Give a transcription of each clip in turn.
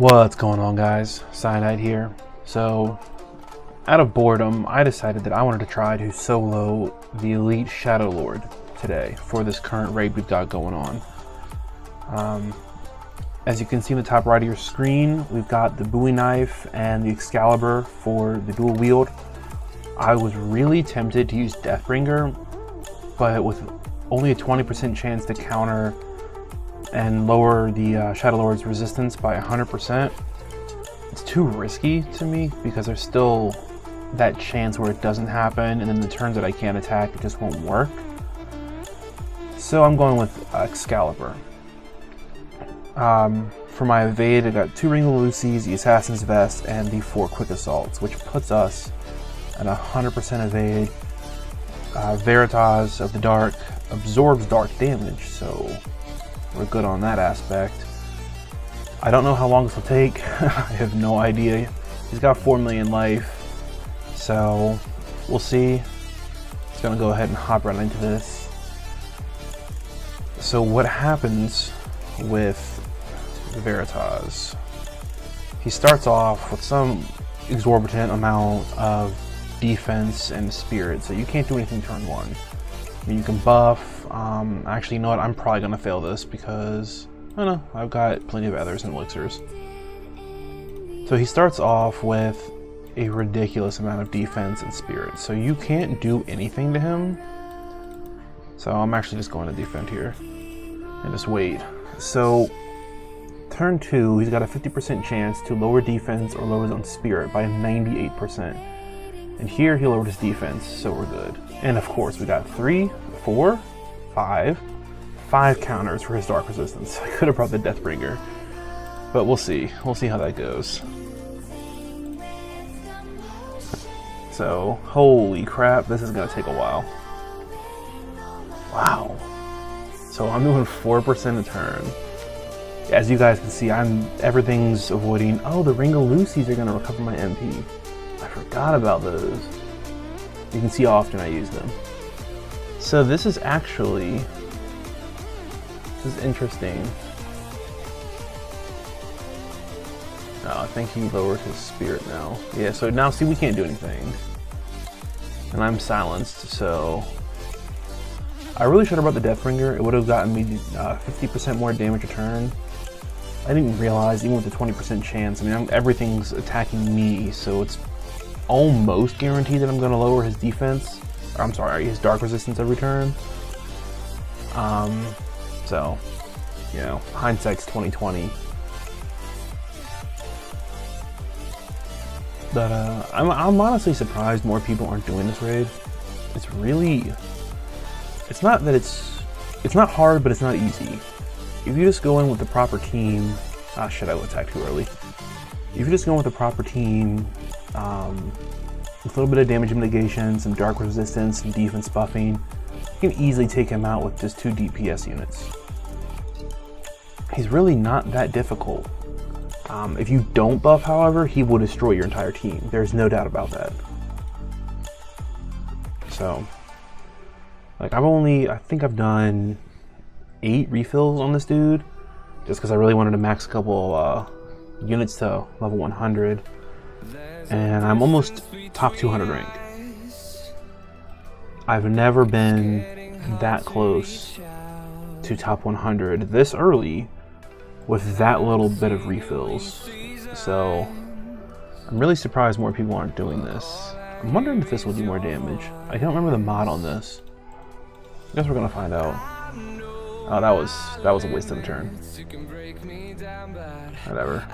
What's going on, guys? Cyanide here. So, out of boredom, I decided that I wanted to try to solo the Elite Shadow Lord today for this current raid we've got going on. As you can see in the top right of your screen, we've got the Bowie Knife and the Excalibur for the dual wield. I was really tempted to use Deathbringer, but with only a 20% chance to counter and lower the Shadow Lord's resistance by 100%, it's too risky to me because there's still that chance where it doesn't happen, and then the turns that I can't attack, it just won't work. So I'm going with Excalibur. For my evade, I got 2 Ring of Lucy's, the Assassin's Vest, and the 4 Quick Assaults, which puts us at 100% evade. Veritas of the Dark absorbs dark damage, so we're good on that aspect. I don't know how long this will take. I have no idea. He's got 4 million life, so we'll see. Just gonna go ahead and hop right into this. So what happens with Veritas? He starts off with some exorbitant amount of defense and spirit, so you can't do anything turn 1. I mean, you can buff. Actually, you know what? I'm probably gonna fail this because I don't know. I've got plenty of ethers and elixirs. So he starts off with a ridiculous amount of defense and spirit, so you can't do anything to him. So I'm actually just going to defend here and just wait. So turn 2, he's got a 50% chance to lower defense or lower his own spirit by 98%. And here he lowered his defense, so we're good. And of course, we got 3, 4, 5 counters for his dark resistance. I could have brought the Deathbringer, but we'll see. We'll see how that goes. So, holy crap, this is gonna take a while. Wow. So I'm doing 4% a turn. As you guys can see, everything's avoiding. Oh, the Ring of Lucy's are gonna recover my MP. I forgot about those. You can see how often I use them. So this is interesting. Oh, I think he lowered his spirit now. Yeah, so now see, we can't do anything. And I'm silenced, so I really should have brought the Deathbringer. It would have gotten me 50% more damage a turn. I didn't realize, even with the 20% chance, I mean, everything's attacking me, so it's almost guaranteed that I'm going to lower his defense. Or, I'm sorry, his dark resistance every turn. So, you know, hindsight's 2020. But I'm honestly surprised more people aren't doing this raid. It's really, it's not that it's not hard, but it's not easy. If you just go in with the proper team, I attacked too early. If you just go in with the proper team, with a little bit of damage mitigation, some dark resistance, some defense buffing, you can easily take him out with just 2 DPS units. He's really not that difficult. If you don't buff, however, he will destroy your entire team. There's no doubt about that. So, like, I think I've done 8 refills on this dude, just because I really wanted to max a couple units to level 100. And I'm almost top 200 rank. I've never been that close to top 100 this early with that little bit of refills. So I'm really surprised more people aren't doing this. I'm wondering if this will do more damage. I don't remember the mod on this. I guess we're gonna find out. Oh, that was a waste of a turn. Whatever.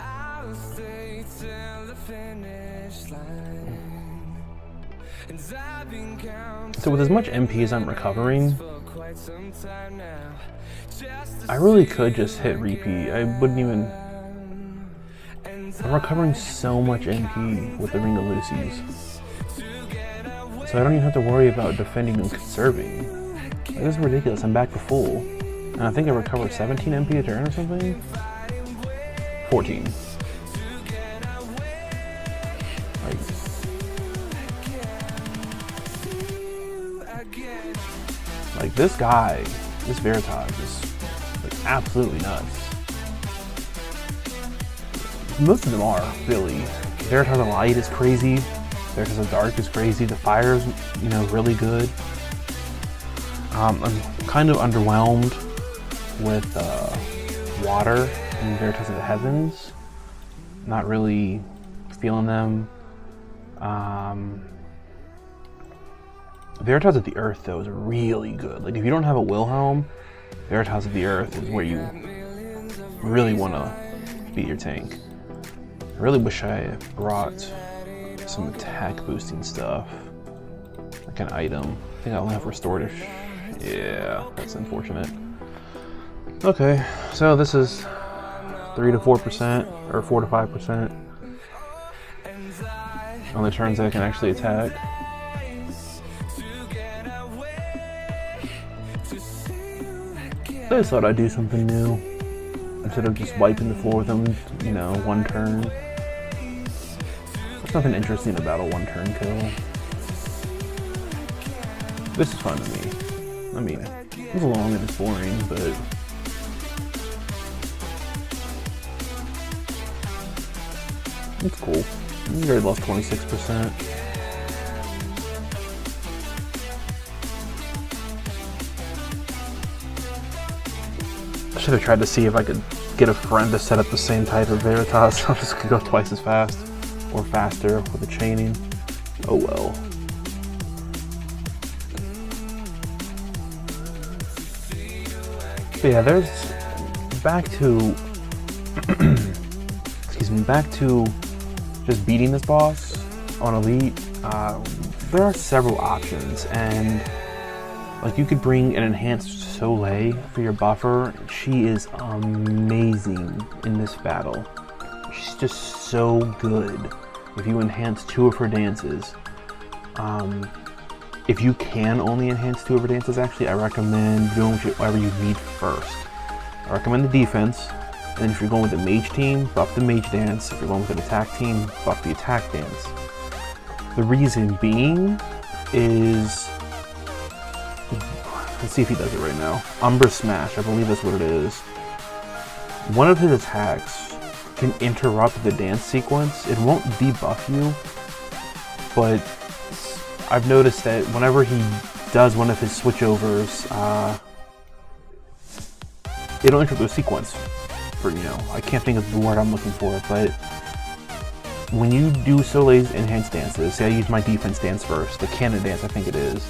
So with as much MP as I'm recovering, I really could just hit repeat. I wouldn't even... I'm recovering so much MP with the Ring of Lucy's, so I don't even have to worry about defending and conserving. Like, this is ridiculous. I'm back to full. And I think I recovered 17 MP a turn or something? 14. Like this guy, this Veritas is like absolutely nuts. most of them are, really. Veritas of Light is crazy. Veritas of Dark is crazy. The Fire is, you know, really good. I'm kind of underwhelmed with Water and Veritas of the Heavens. Not really feeling them. Veritas of the Earth, though, is really good. Like, if you don't have a Wilhelm, Veritas of the Earth is where you really want to beat your tank. I really wish I brought some attack boosting stuff, like an item. I think I only have restorative. Yeah, that's unfortunate. Okay, so this is 3 to 4%, or 4 to 5%. On the turns that I can actually attack. I just thought I'd do something new. Instead of just wiping the floor with them, you know, one turn. There's nothing interesting about a one-turn kill. This is fun to me. I mean, it's long and it's boring, but it's cool. You already lost 26%. I should have tried to see if I could get a friend to set up the same type of Veritas. I'm just gonna go twice as fast. Or faster with the chaining. Oh well. But yeah, there's back to excuse me, back to just beating this boss on Elite. There are several options, and like you could bring an enhanced Soleil for your buffer. She is amazing in this battle. She's just so good. If you enhance 2 of her dances, if you can only enhance 2 of her dances, actually, I recommend doing whatever you need first. I recommend the defense, and then if you're going with the mage team, buff the mage dance. If you're going with an attack team, buff the attack dance. The reason being is, let's see if he does it right now. Umbra Smash, I believe that's what it is. One of his attacks can interrupt the dance sequence. It won't debuff you, but I've noticed that whenever he does one of his switchovers, it'll interrupt the sequence for, you know, I can't think of the word I'm looking for, but when you do Soleil's enhanced dances, say I use my defense dance first, the cannon dance I think it is,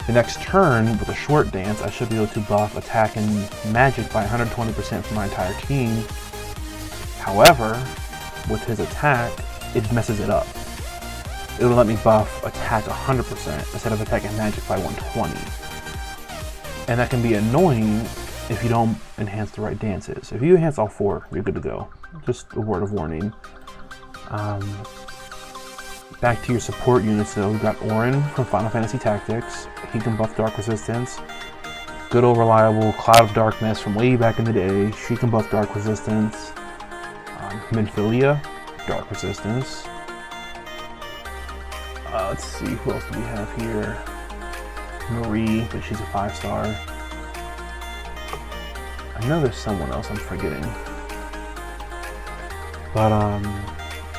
the next turn with a short dance, I should be able to buff attack and magic by 120% for my entire team. However, with his attack, it messes it up. It'll let me buff attack 100% instead of attack and magic by 120. And that can be annoying if you don't enhance the right dances. If you enhance all 4, you're good to go. Just a word of warning. Back to your support units though, we've got Orin from Final Fantasy Tactics. He can buff Dark Resistance. Good old reliable Cloud of Darkness from way back in the day. She can buff Dark Resistance. Minfilia, Dark Resistance. Let's see, who else do we have here? Marie, but she's a 5-star. I know there's someone else I'm forgetting. But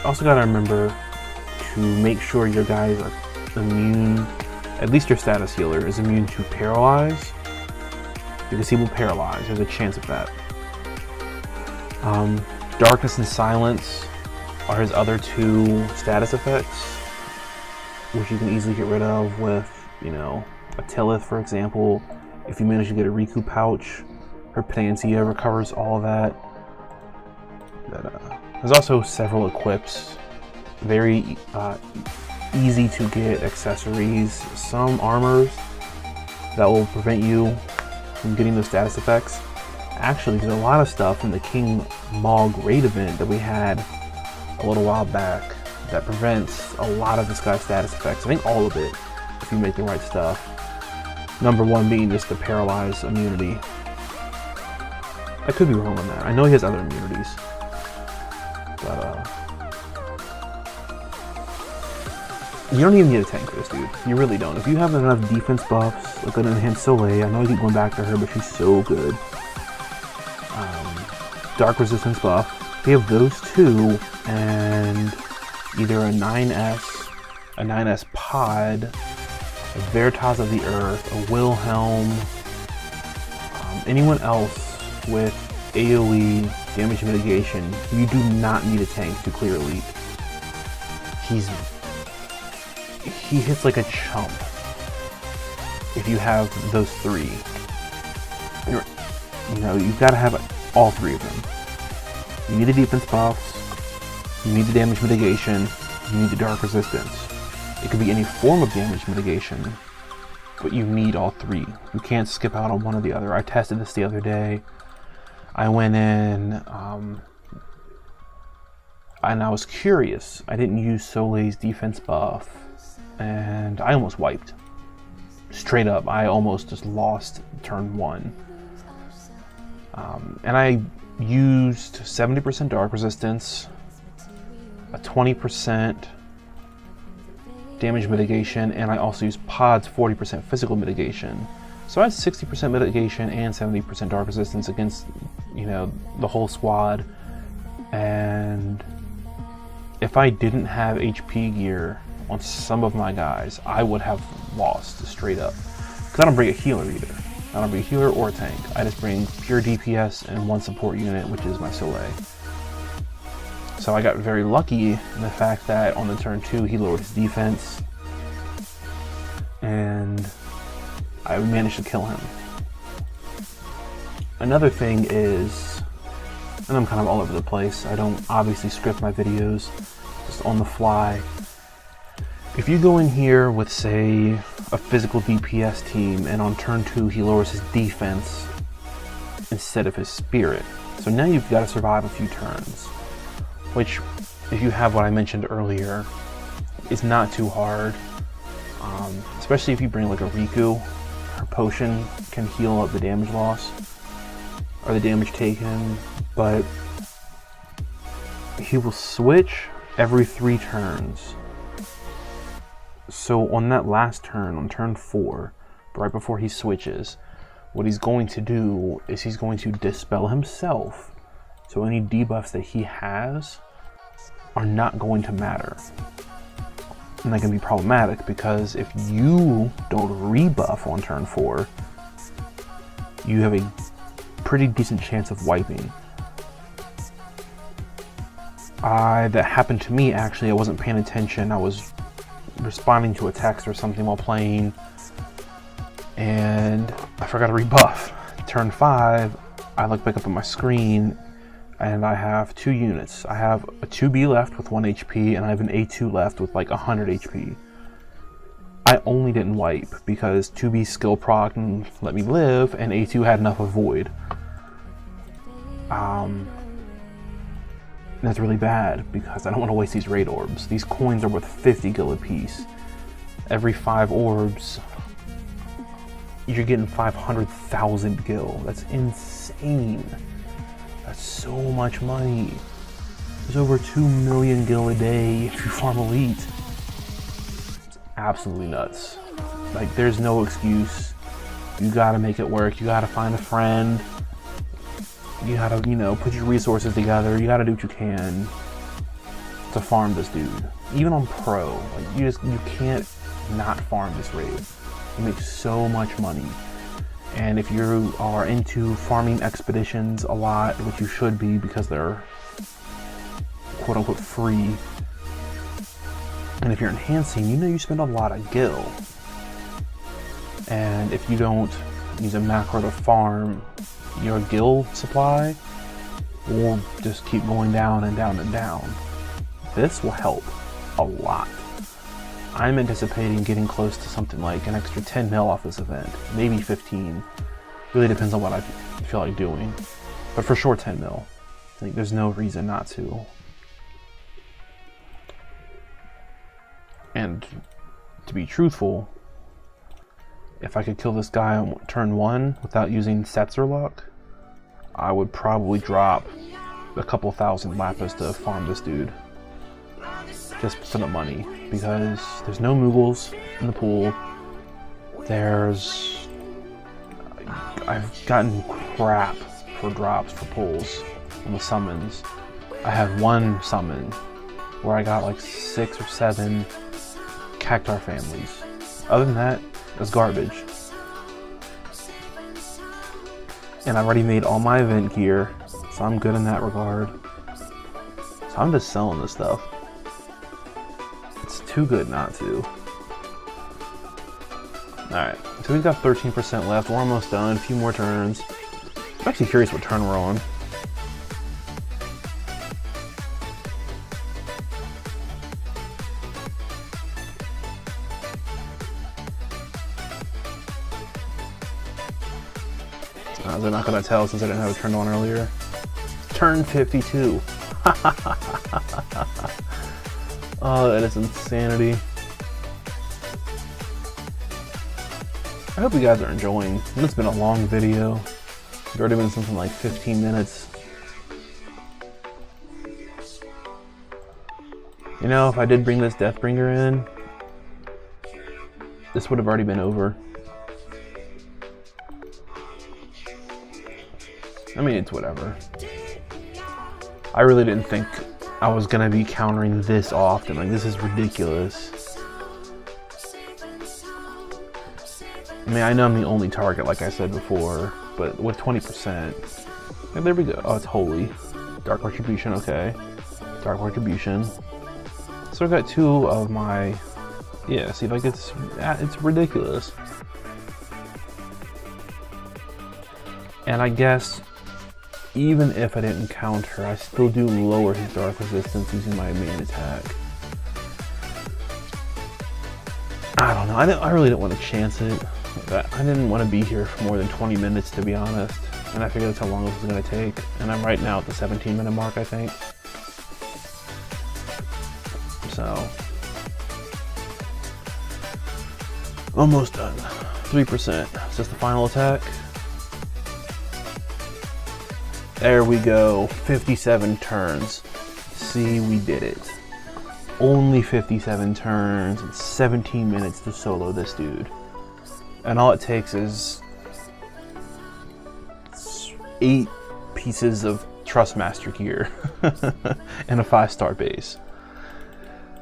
also gotta remember to make sure your guys are immune, at least your status healer is immune to Paralyze. You disable Paralyze, there's a chance of that. Darkness and Silence are his other 2 status effects, which you can easily get rid of with, you know, a Tillith, for example. If you manage to get a Riku pouch, her Panacea recovers all of that. There's also several equips, very easy to get accessories, some armors that will prevent you from getting those status effects. Actually, there's a lot of stuff in the King Mog raid event that we had a little while back that prevents a lot of this guy's status effects. I think all of it, if you make the right stuff. Number 1 being just the Paralyzed immunity. I could be wrong on that. I know he has other immunities. But, you don't even need a tank for this, dude. You really don't. If you have enough defense buffs, like an enhanced Soleil, I know I keep going back to her, but she's so good. Dark Resistance buff. We have those two, and either a 9S, a 9S pod, a Veritas of the Earth, a Wilhelm, anyone else with AoE damage mitigation. You do not need a tank to clear Elite. He hits like a chump if you have those three. You know, you've got to have all three of them. You need the defense buffs, you need the damage mitigation, you need the dark resistance. It could be any form of damage mitigation, but you need all three. You can't skip out on one or the other. I tested this the other day. I went in, and I was curious. I didn't use Soleil's defense buff, and I almost wiped. Straight up, I almost just lost turn 1. And I used 70% dark resistance, a 20% damage mitigation, and I also used Pod's 40% physical mitigation. So I had 60% mitigation and 70% dark resistance against, you know, the whole squad. And if I didn't have HP gear on some of my guys, I would have lost straight up. Because I don't bring a healer either. I don't bring a healer or a tank. I just bring pure DPS and one support unit, which is my Soleil. So I got very lucky in the fact that on the turn 2 he lowered his defense, and I managed to kill him. Another thing is, and I'm kind of all over the place, I don't obviously script my videos, just on the fly. If you go in here with, say, a physical DPS team, and on turn 2 he lowers his defense instead of his spirit, so now you've got to survive a few turns, which, if you have what I mentioned earlier, is not too hard, especially if you bring like a Riku. Her potion can heal up the damage loss, or the damage taken, but he will switch every 3 turns. So on that last turn, on turn 4, right before he switches, what he's going to do is he's going to dispel himself, so any debuffs that he has are not going to matter. And that can be problematic, because if you don't rebuff on turn 4, you have a pretty decent chance of wiping. That happened to me actually. I wasn't paying attention. I was responding to a text or something while playing, and I forgot to rebuff. Turn 5, I look back up at my screen, and I have 2 units. I have a 2B left with 1 HP, and I have an A2 left with like 100 HP. I only didn't wipe because 2B skill proc and let me live, and A2 had enough avoid. That's really bad because I don't want to waste these raid orbs. These coins are worth 50 gil a piece. Every 5 orbs, you're getting 500,000 gil. That's insane. That's so much money. There's over 2 million gil a day if you farm Elite. It's absolutely nuts. Like, there's no excuse. You gotta make it work. You gotta find a friend. You gotta, you know, put your resources together. You gotta do what you can to farm this dude. Even on pro, like, you can't not farm this raid. You make so much money. And if you are into farming expeditions a lot, which you should be because they're quote-unquote free, and if you're enhancing, you know you spend a lot of gil. And if you don't use a macro to farm, your gil supply will just keep going down and down and down. This will help a lot. I'm anticipating getting close to something like an extra 10 mil off this event, maybe 15. Really depends on what I feel like doing, but for sure 10 mil. I think there's no reason not to. And to be truthful, if I could kill this guy on turn 1 without using Setzer luck, I would probably drop a couple thousand lapis to farm this dude. Just for the money, because there's no Moogles in the pool. I've gotten crap for drops for pulls on the summons. I had one summon where I got like 6 or 7 Cactar families. Other than that, it's garbage. And I've already made all my event gear, so I'm good in that regard. So I'm just selling this stuff. It's too good not to. Alright, so we've got 13% left. We're almost done. A few more turns. I'm actually curious what turn we're on. They're not going to tell since I didn't have it turned on earlier. Turn 52. Oh, that is insanity. I hope you guys are enjoying. It's been a long video. It's already been something like 15 minutes. You know, if I did bring this Deathbringer in, this would have already been over. I mean, it's whatever. I really didn't think I was gonna be countering this often. Like, this is ridiculous. I mean, I know I'm the only target, like I said before, but with 20%, and there we go. Oh, it's Holy. Dark Retribution, okay. Dark Retribution. So I've got 2 of my, yeah, see, like, it's ridiculous. And I guess, even if I didn't counter, I still do lower his dark resistance using my main attack. I don't know, I really didn't want to chance it. I didn't want to be here for more than 20 minutes, to be honest. And I figured that's how long this was going to take. And I'm right now at the 17-minute mark, I think. So, almost done. 3%. Is this the final attack? There we go, 57 turns. See, we did it. Only 57 turns and 17 minutes to solo this dude. And all it takes is 8 pieces of Trustmaster gear and a 5-star base.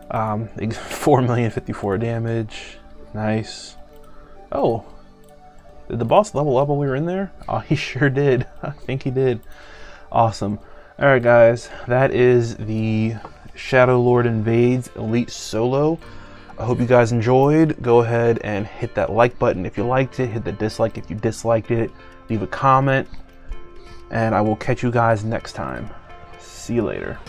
4,054,000 damage. Nice. Oh. Did the boss level up while we were in there? Oh, he sure did. I think he did. Awesome. Alright guys, that is the Shadow Lord Invades Elite Solo. I hope you guys enjoyed. Go ahead and hit that like button if you liked it. Hit the dislike if you disliked it. Leave a comment. And I will catch you guys next time. See you later.